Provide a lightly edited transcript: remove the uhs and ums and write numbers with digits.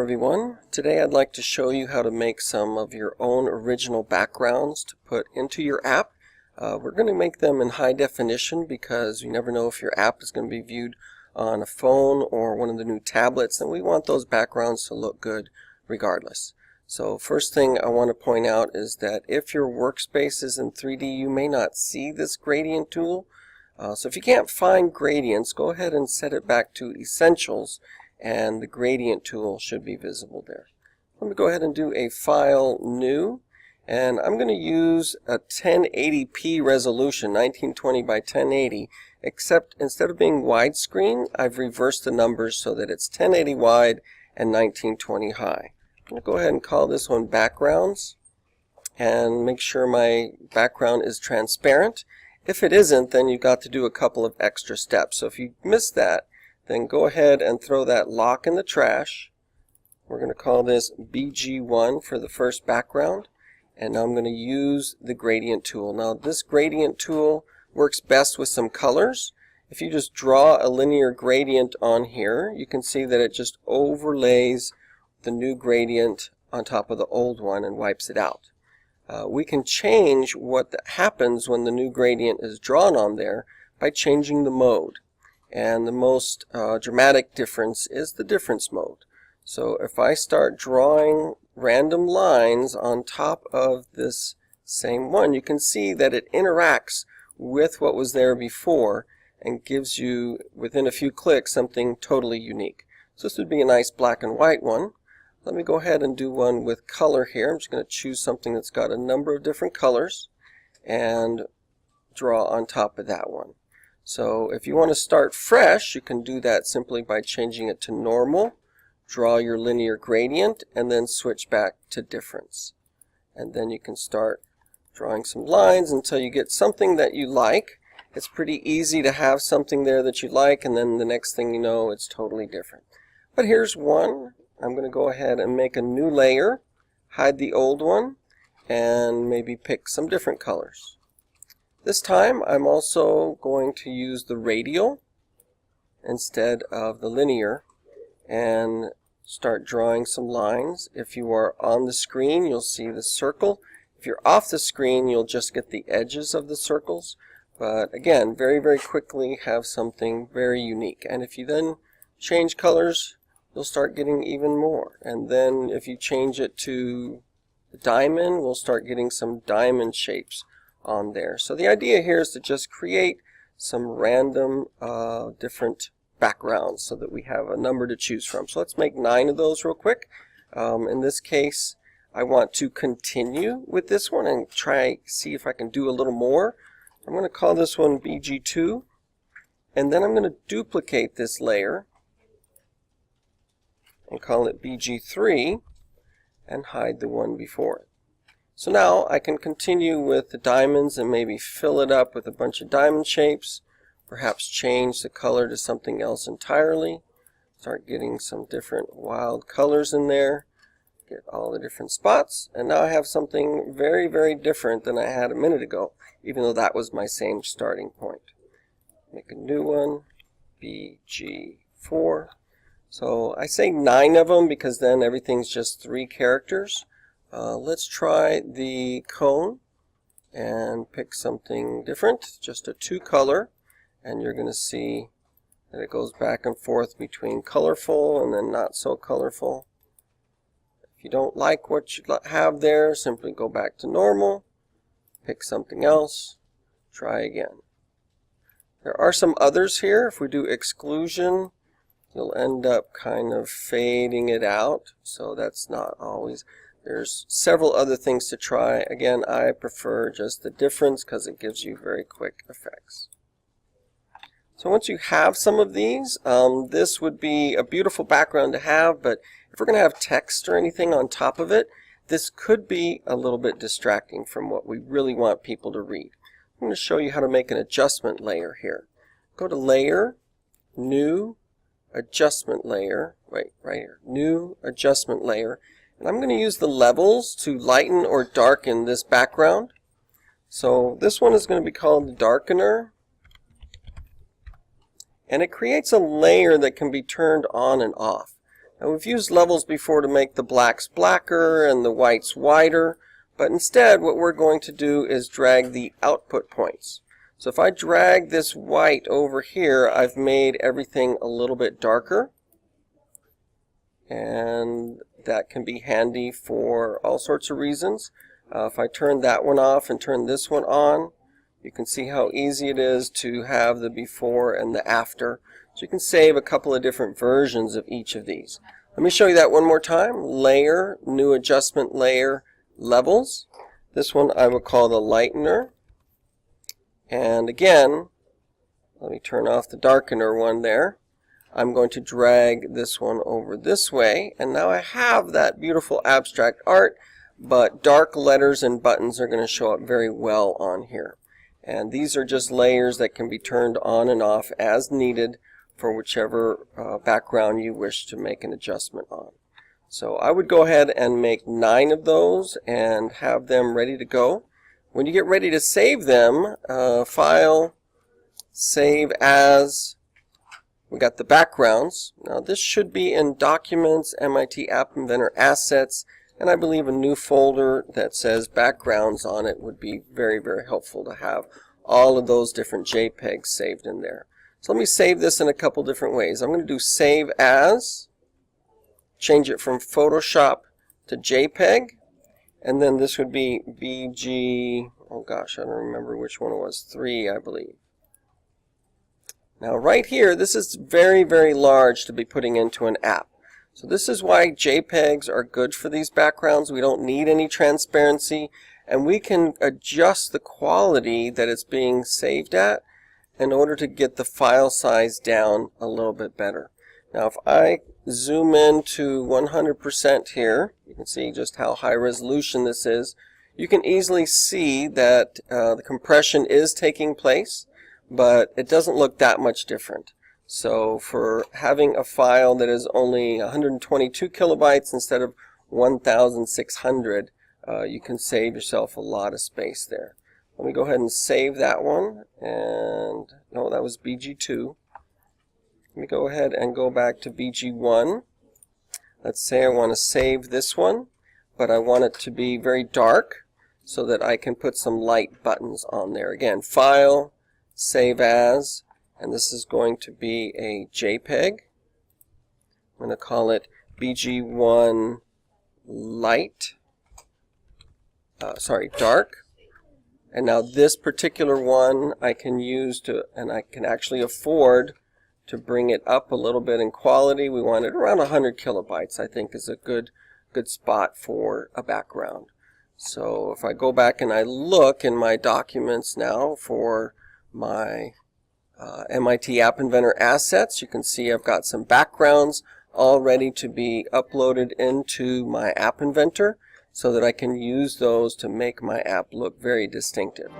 everyone. Today I'd like to show you how to make some of your own original backgrounds to put into your app. We're going to make them in high definition because you never know if your app is going to be viewed on a phone or one of the new tablets, and we want those backgrounds to look good regardless. So first thing I want to point out is that if your workspace is in 3D, you may not see this gradient tool. So if you can't find gradients, go ahead and set it back to Essentials, and the gradient tool should be visible there. Let me go ahead and do a File, New, and I'm going to use a 1080p resolution, 1920 by 1080, except instead of being widescreen, I've reversed the numbers so that it's 1080 wide and 1920 high. I'm going to go ahead and call this one Backgrounds and make sure my background is transparent. If it isn't, then you've got to do a couple of extra steps. So if you missed that, then go ahead and throw that lock in the trash. We're going to call this BG1 for the first background. And now I'm going to use the gradient tool. Now this gradient tool works best with some colors. If you just draw a linear gradient on here, you can see that it just overlays the new gradient on top of the old one and wipes it out. We can change what happens when the new gradient is drawn on there by changing the mode. And the most dramatic difference is the difference mode. So if I start drawing random lines on top of this same one, you can see that it interacts with what was there before and gives you, within a few clicks, something totally unique. So this would be a nice black and white one. Let me go ahead and do one with color here. I'm just going to choose something that's got a number of different colors and draw on top of that one. So if you want to start fresh, you can do that simply by changing it to normal, draw your linear gradient, and then switch back to difference. And then you can start drawing some lines until you get something that you like. It's pretty easy to have something there that you like, and then the next thing you know, it's totally different. But here's one. I'm going to go ahead and make a new layer, hide the old one, and maybe pick some different colors. This time I'm also going to use the radial instead of the linear and start drawing some lines. If you are on the screen, you'll see the circle. If you're off the screen, you'll just get the edges of the circles. But again, very quickly have something very unique. And if you then change colors, you'll start getting even more. And then if you change it to diamond, we'll start getting some diamond shapes on there. So the idea here is to just create some random different backgrounds so that we have a number to choose from. So let's make 9 of those real quick. In this case, I want to continue with this one and see if I can do a little more. I'm going to call this one BG2, and then I'm going to duplicate this layer and call it BG3 and hide the one before it. So now I can continue with the diamonds and maybe fill it up with a bunch of diamond shapes, perhaps change the color to something else entirely, start getting some different wild colors in there, get all the different spots, and now I have something very different than I had a minute ago, even though that was my same starting point. Make a new one, BG4. So I say 9 of them because then everything's just 3 characters. Let's try the cone and pick something different, just a 2 color, and you're going to see that it goes back and forth between colorful and then not so colorful. If you don't like what you have there, simply go back to normal, pick something else, try again. There are some others here. If we do exclusion, you'll end up kind of fading it out, so that's not always. There's several other things to try. Again, I prefer just the difference because it gives you very quick effects. So once you have some of these, this would be a beautiful background to have, but if we're going to have text or anything on top of it, this could be a little bit distracting from what we really want people to read. I'm going to show you how to make an adjustment layer here. Go to Layer, New, Adjustment Layer, right here, New Adjustment Layer. And I'm going to use the levels to lighten or darken this background. So this one is going to be called the Darkener. And it creates a layer that can be turned on and off. Now we've used levels before to make the blacks blacker and the whites whiter, but instead what we're going to do is drag the output points. So if I drag this white over here, I've made everything a little bit darker, and that can be handy for all sorts of reasons. If I turn that one off and turn this one on, you can see how easy it is to have the before and the after. So you can save a couple of different versions of each of these. Let me show you that one more time. Layer, new adjustment layer, levels. This one I will call the Lightener. And again, let me turn off the darkener one there. I'm going to drag this one over this way, and now I have that beautiful abstract art, but dark letters and buttons are going to show up very well on here. And these are just layers that can be turned on and off as needed for whichever background you wish to make an adjustment on. So I would go ahead and make 9 of those and have them ready to go. When you get ready to save them, File, Save As. We got the backgrounds. Now this should be in Documents, MIT App Inventor Assets, and I believe a new folder that says Backgrounds on it would be very, very helpful to have all of those different JPEGs saved in there. So let me save this in a couple different ways. I'm going to do Save As, change it from Photoshop to JPEG, and then this would be BG, oh gosh, I don't remember which one it was, 3 I believe. Now right here, this is very, very large to be putting into an app. So this is why JPEGs are good for these backgrounds. We don't need any transparency, and we can adjust the quality that it's being saved at in order to get the file size down a little bit better. Now if I zoom in to 100% here, you can see just how high resolution this is. You can easily see that the compression is taking place, but it doesn't look that much different. So for having a file that is only 122 kilobytes instead of 1,600, you can save yourself a lot of space there. Let me go ahead and save that one, and no, that was BG2. Let me go ahead and go back to BG1. Let's say I want to save this one, but I want it to be very dark so that I can put some light buttons on there. Again, File, Save As, and this is going to be a JPEG. I'm going to call it BG1 Light, Dark. And now this particular one I can use to, and I can actually afford to bring it up a little bit in quality. We want it around 100 kilobytes, I think is a good spot for a background. So if I go back and I look in my documents now for my MIT App Inventor Assets, you can see I've got some backgrounds all ready to be uploaded into my App Inventor so that I can use those to make my app look very distinctive.